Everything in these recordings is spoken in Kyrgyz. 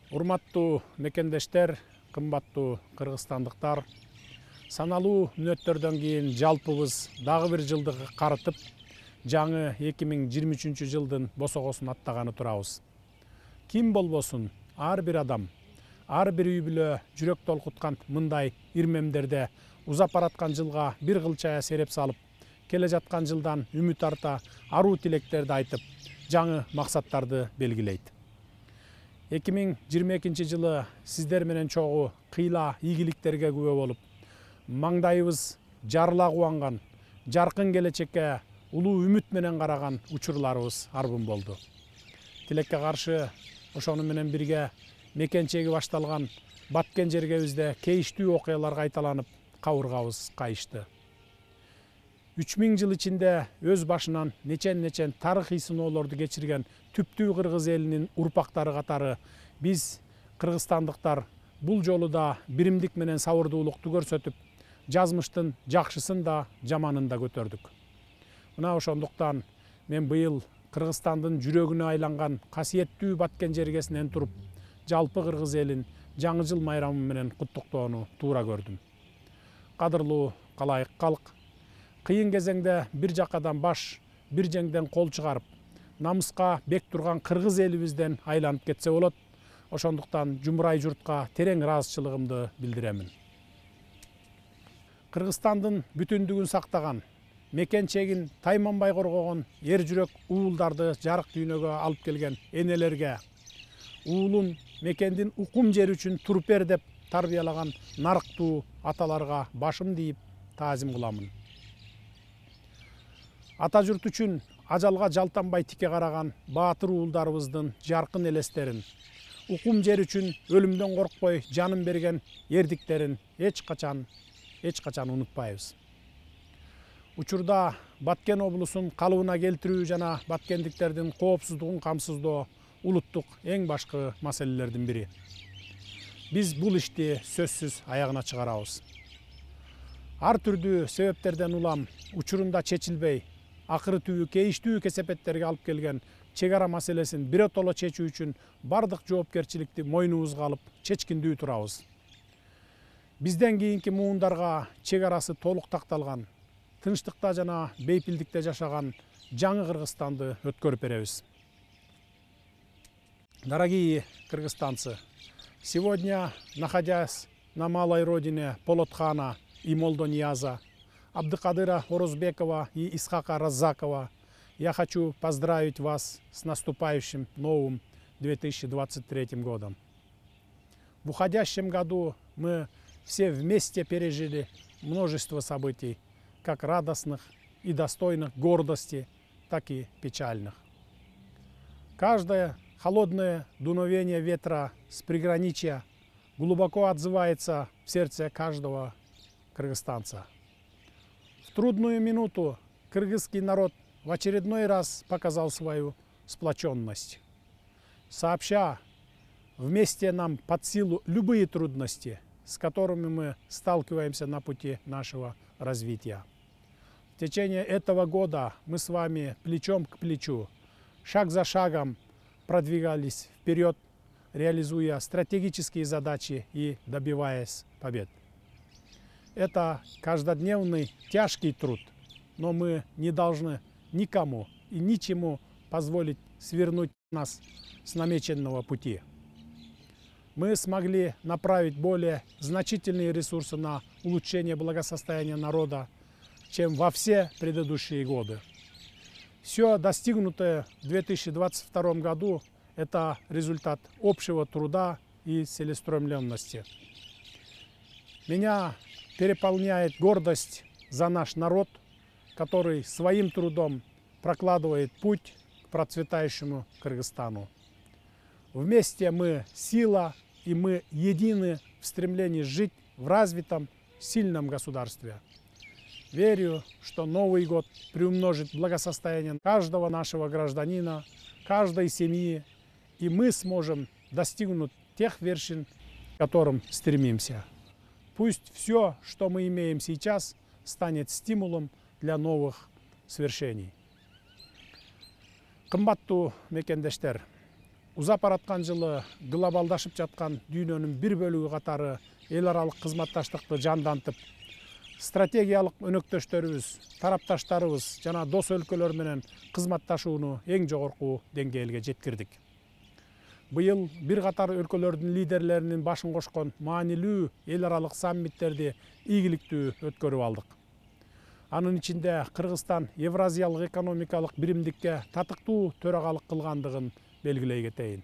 Урматтуу мекендештер, кымбаттуу кыргызстандыктар, саналуу мүнөттөрдөн кийин жалпыбыз дагы бир жылды карытып, жаңы 2023 жылдын босогосун аттаганы турабыз. Ким болбосун, ар бир адам, ар бир үй бүлө жүрөк толкуткан мындай ирмемдерде узап бараткан жылга бир кылчая сереп салып, келе жаткан жылдан үмүт арта, аруу тилектерди айтып, жаңы максаттарды белгилейт. 2022 жылы сиздер менен чогуу кыйла ийгиликтерге күбө болуп, маңдайыбыз жарыла кубанган, жаркын келечекке улуу үмүт менен караган учурларыбыз арбын болду. Тилекке каршы ошону менен бирге мекенчеги башталган баткен жергебизде кейиштүү окуялар кайталанып, кабыргабыз кайышты. 3000 жыл ичинде өз башынан нечен тарыхый сыноолорду кечирген түптүү кыргыз элинин урпактары катары биз кыргызстандыктар бул жолу да биримдик менен сабырдуулукту көрсөтүп, жазмыштын жакшысын да жаманын да көтөрдүк. Мына ошондуктан мен быйыл Кыргызстандын жүрөгүнө айланган касиеттүү баткен жергесинен туруп, жалпы кыргыз элин жаңы жыл майрамы менен куттуктоону туура көрдүм. Кадырлуу калайык калк, кыйын кезеңде бир жакадан баш, бир жеңден кол чыгарып, намыска бек турган кыргыз элибизден айланып кетсе болот. Ошондуктан жумурай журтка терең ыраазычылыгымды билдиремин. Кыргызстандын бүтүндүгүн сактаган, мекенчегин тайманбай коргогон эр жүрөк уулдарды жарык дүйнөгө алып келген энелерге, уулун мекендин укум жери үчүн туруп бер деп тарбиялаган нарыктуу аталарга башым тийип таазим кыламын. Ата журт үчүн ажалга жалтанбай тике караган баатыр уулдарыбыздын жаркын элестерин, укум жер үчүн өлүмдөн коркпой жанын берген эрдиктерин эч качан унутпайбыз. Учурда Баткен облусун калыбына келтирүү жана баткендиктердин коопсуздугун камсыздоо улуттук эң башкы маселелердин бири. Биз бул ишти сөзсүз аягына чыгарабыз. Ар түрдүү себептерден улам учурунда чечилбей, акыры түбү кейиштүү кесепеттерге алып келген чек ара маселесин биротоло чечүү үчүн бардык жоопкерчиликти мойнубузга алып чечкиндүү турабыз. Бизден кийинки муундарга чек арасы толук такталган, тынчтыкта жана бейпилдикте жашаган жаңы Кыргызстанды өткөрүп беребиз. Дорогие кыргызстанцы, сегодня, находясь на малой родине Полотхана и Молдонияза, Абдыкадыра Орозбекова и Исхака Раззакова, я хочу поздравить вас с наступающим новым 2023 годом. В уходящем году мы все вместе пережили множество событий, как радостных и достойных гордости, так и печальных. Каждое холодное дуновение ветра с приграничья глубоко отзывается в сердце каждого кыргызстанца. В трудную минуту кыргызский народ в очередной раз показал свою сплоченность. Сообща, вместе нам под силу любые трудности, с которыми мы сталкиваемся на пути нашего развития. В течение этого года мы с вами плечом к плечу, шаг за шагом продвигались вперед, реализуя стратегические задачи и добиваясь побед. Это каждодневный тяжкий труд, но мы не должны никому и ничему позволить свернуть нас с намеченного пути. Мы смогли направить более значительные ресурсы на улучшение благосостояния народа, чем во все предыдущие годы. Все достигнутое в 2022 году – это результат общего труда и целеустремленности. Меня переполняет гордость за наш народ, который своим трудом прокладывает путь к процветающему Кыргызстану. Вместе мы сила, и мы едины в стремлении жить в развитом, сильном государстве. Верю, что Новый год приумножит благосостояние каждого нашего гражданина, каждой семьи, и мы сможем достигнуть тех вершин, к которым стремимся. Пусть все, что мы имеем сейчас, станет стимулом для новых свершений. Кымбаттуу мекендештер, Узап бараткан жылы глобалдашып жаткан дүйнөнүн бир бөлүгү катары эл аралык кызматташтыкты жандантып, стратегиялык өнөктөштөрүбүз, тарапташтарыбыз жана дос өлкөлөр менен кызматташууну эң жогорку деңгээлге жеткирдик. Быйыл бир катар өлкөлөрдүн лидерлеринин башын кошкон маанилүү эл аралык саммиттерди ийгиликтүү өткөрүп алдык. Анын ичинде Кыргызстан Евразиялык экономикалык биримдикке татыктуу төрагалык кылгандыгын белгилей кетейин.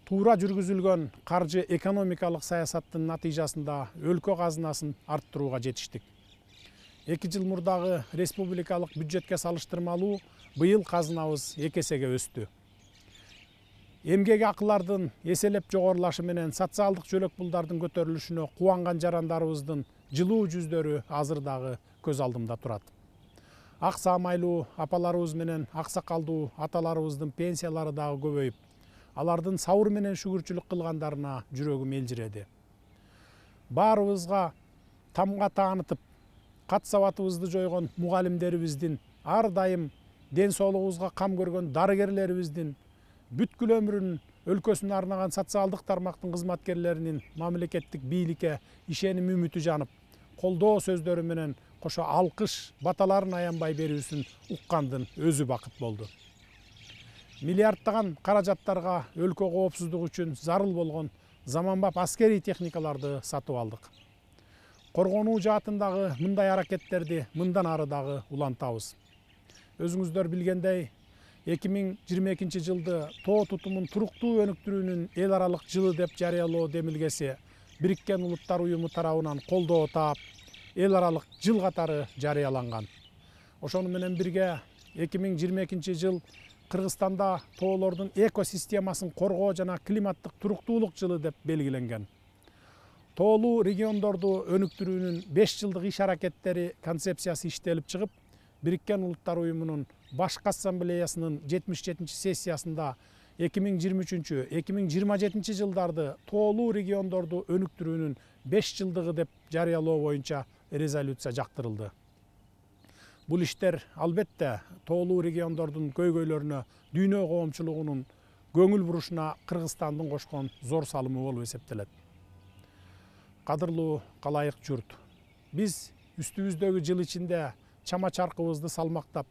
Туура жүргүзүлгөн каржы экономикалык саясаттын натыйжасында өлкө казынасын арттырууга жетиштик. 2 жыл мурдагы республикалык бюджетке салыштырмалуу быйыл казынабыз 2 эсеге өстү. Эмгек акылардын эселеп жогорулашы менен социалдык жөлөк пулдардын көтөрүлүшүнө кубанган жарандарыбыздын жылуу жүздөрү азыр дагы көз алдымда турат. Ак саамайлуу апаларыбыз менен аксакалдуу аталарыбыздын пенсиялары дагы көбөйүп, алардын сабыр менен шүгүрчүлүк кылгандарына жүрөгүм элжиреди. Баарыбызга тамга таанытып, кат сабатыбызды жойгон мугалимдерибиздин, ар дайым ден соолугубузга кам көргөн дарыгерлерибиздин, бүткүл өмүрүн өлкөсүнө арнаган социалдык тармактын кызматкерлеринин мамлекеттик бийликке ишеним үмүтү жанып, колдоо сөздөрү менен кошо алкыш баталарын аянбай берүүсүн уккандын өзү бакыт болду. Миллиарддаган каражаттарга өлкө коопсуздугу үчүн зарыл болгон заманбап аскерий техникаларды сатып алдык. Коргонуу жаатындагы мындай аракеттерди мындан ары дагы улантабыз. Өзүңүздөр билгендей, 2022 жылды тоо тутумун туруктуу өнүктүрүүнүн эл аралык жылы деп жарыялоо демилгеси Бириккен Улуттар уюму тарабынан колдоо таап, эл аралык жыл катары жарыяланган. Ошону менен бирге 2022 жыл Кыргызстанда тоолордун экосистемасын коргоо жана климаттык туруктуулук жылы деп белгиленген. Тоолуу региондорду өнүктүрүүнүн 5 жылдык иш аракеттери концепциясы иштелип чыгып, Бириккен Улуттар уюмунун башкы ассамблеясынын 77 сессиясында 2023-2027 жылдарды тоолуу региондорду өнүктүрүүнүн 5 жылдыгы деп жарыялоо боюнча резолюция жактырылды. Бул иштер албетте тоолуу региондордун көйгөйлөрүнө дүйнө коомчулугунун көңүл бурушуна Кыргызстандын кошкон зор салымы болуп эсептелет. Кадырлуу калайык журт, биз үстүбүздөгү жыл ичинде чама чаркыбызды салмактап,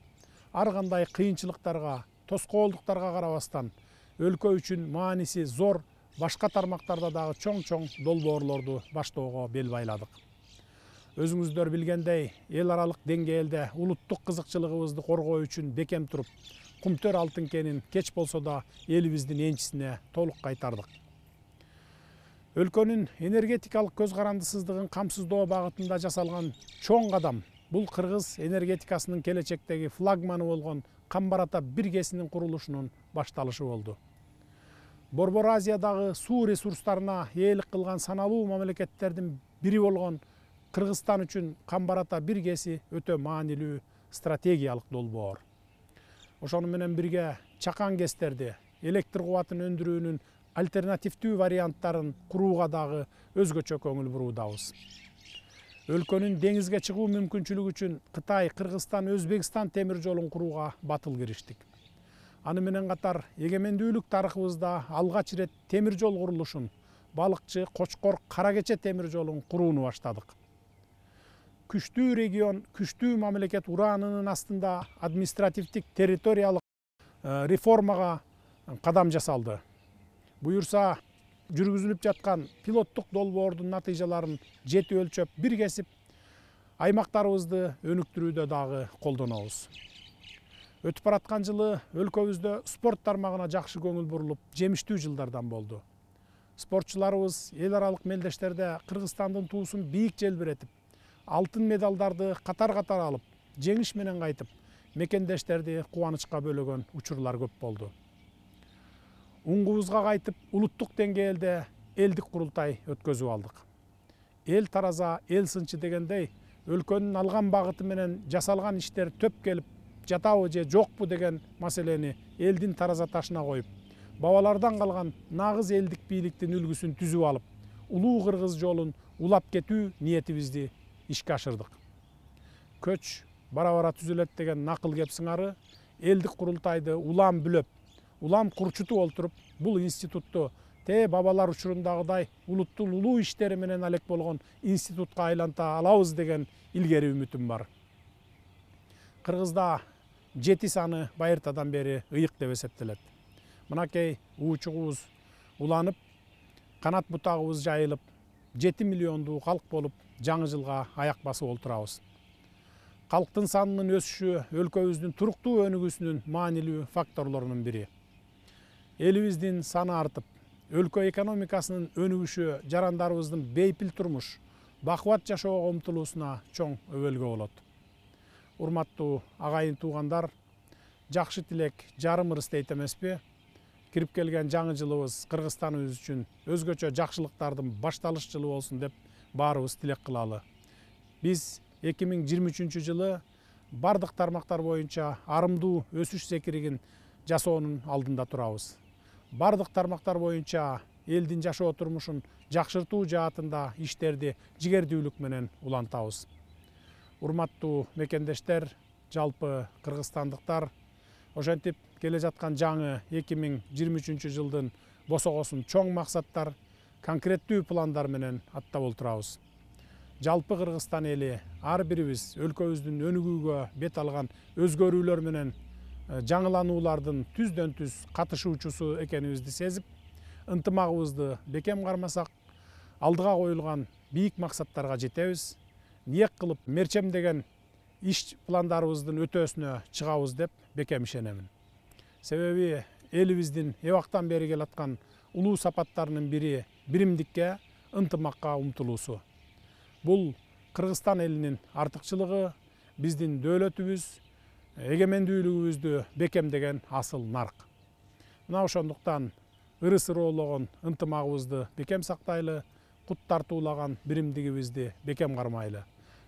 ар кандай кыйынчылыктарга, тоскоолдуктарга карабастан, өлкө үчүн мааниси зор башка тармактарда дагы чоң долбоорлорду баштоого бел байладык. Өзүңүздөр билгендей, эл аралык деңгээлде улуттук кызыкчылыгыбызды коргоо үчүн бекем туруп, Кумтөр алтын кенин кеч болсо да элибиздин энчисине толук кайтардык. Өлкөнүн энергетикалык көз карандысыздыгын камсыздоо багытында жасалган чоң кадам бул Кыргыз энергетикасынын келечектеги флагманы болгон Камбар-Ата биргесинин курулушунун башталышы болду. Борбор Азиядагы суу ресурстарына ээлик кылган саналуу мамлекеттердин бири болгон Кыргызстан үчүн Камбар-Ата биргеси өтө маанилүү стратегиялык долбоор. Ошону менен бирге чакан кестерди, электр кубатын өндүрүүнүн альтернативдүү варианттарын курууга дагы өзгөчө көңүл буруудабыз. Өлкөнүн деңизге чыгуу мүмкүнчүлүгү үчүн Кытай, Кыргызстан, Өзбекстан темир жолун курууга батыл кириштик. Аны менен катар эгемендүүлүк тарыхыбызда алгач ирет темир жол курулушун, Балыкчы, Кочкор, Каракече темир жолун курууну баштадык. Күчтүү регион, күчтүү мамлекет ураанынын астында административдик территориялык реформага кадам жасалды. Буюрса, жүргүзүлүп жаткан пилоттук долбоордун натыйжаларын жети өлчөп бир кесип, аймактарыбызды өнүктүрүүдө дагы колдонобуз. Өтүп бараткан жылы өлкөбүздө спорт тармагына жакшы көңүл бурулуп, жемиштүү жылдардан болду. Спортчуларыбыз эл аралык мелдештерде Кыргызстандын туусун бийик желбиретип, алтын медалдарды катар-катар алып, жеңиш менен кайтып, мекендештерди кубанычка бөлөгөн учурлар көп болду. Уңгубузга кайтып, улуттук деңгээлде элдик курултай өткөзүп алдык. Эл тараза, эл сынчы дегендей, өлкөнүн алган багыты менен жасалган иштер төп келип, жатабы же жокпу деген маселени элдин тараза ташына коюп, бабалардан калган нагыз элдик бийликтин үлгүсүн түзүп алып, улуу кыргыз жолун улап кетүү ниетибизди ишке ашырдык. Көч бара-бара түзүлөт деген накыл кеп сыңары элдик курултайды улам бүлөп, улам курчутуп олтуруп бул институтту бабалар учурундагыдай улуттун улуу иштери менен алек болгон институтка айланта алабыз деген илгери үмүтүм бар. Кыргызда 7 саны байыртадан бери ыйык деп эсептелет. Мынакей уучугубуз уланып, канат бутагыбыз жайылып, 7 миллиондуу калк болуп жаңы жылга аяк басып олтурабыз. Калктын санынын өсүшү өлкөбүздүн туруктуу өнүгүүсүнүн маанилүү факторлорунун бири. Элибиздин саны артып, өлкө экономикасынын өнүгүшү жарандарыбыздын бейпил турмуш, бакубат жашоого умтулуусуна чоң өбөлгө болот. Урматтуу агайын туугандар, жакшы тилек жарым ырыс дейт эмеспи? Кирип келген жаңы жылыбыз Кыргызстаныбыз үчүн өзгөчө жакшылыктардын башталыш жылы болсун деп баарыбыз тилек кылалы. Биз 2023 жылы бардык тармактар боюнча арымдуу өсүш секиригин жасоонун алдында турабыз. Бардык тармактар боюнча элдин жашоо турмушун жакшыртуу жаатында иштерди жигердүүлүк менен улантабыз. Урматтуу мекендештер, жалпы кыргызстандыктар, ошентип келе жаткан жаңы 2023 жылдын босогосун чоң максаттар, конкреттүү пландар менен аттап олтурабыз. Жалпы Кыргызстан эли ар бирибиз өлкөбүздүн өнүгүүгө бет алган өзгөрүүлөр менен жаңылануулардын түздөн түз катышуучусу экенибизди сезип, ынтымагыбызды бекем кармасак, алдыга коюлган бийик максаттарга жетебиз, ниет кылып мерчемдеген иш пландарыбыздын өтөөсүнө чыгабыз деп бекем ишенемин. Себеби элибиздин эбактан бери келаткан улуу сапаттарынын бири биримдикке, ынтымакка умтулуусу. Бул Кыргызстан элинин артыкчылыгы, биздин дөөлөтүбүз, эгемендүүлүгүбүздү бекемдеген асыл нарк. Мына ошондуктан ырыс ыроологон ынтымагыбызды бекем сактайлы, кут тартуулаган биримдигибизди бекем кармайлы.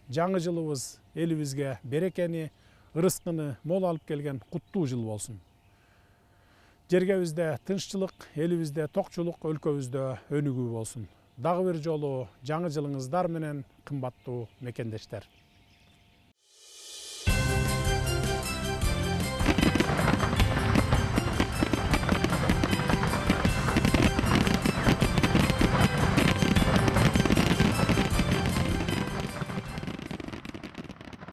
Жаңы жылыбыз элибизге берекени, ырыскыны мол алып келген куттуу жыл болсун. Жергебизде тынччылык, элибизде токчулук, өлкөбүздө өнүгүү болсун. Дагы бир жолу жаңы жылыңыздар менен, кымбаттуу мекендештер.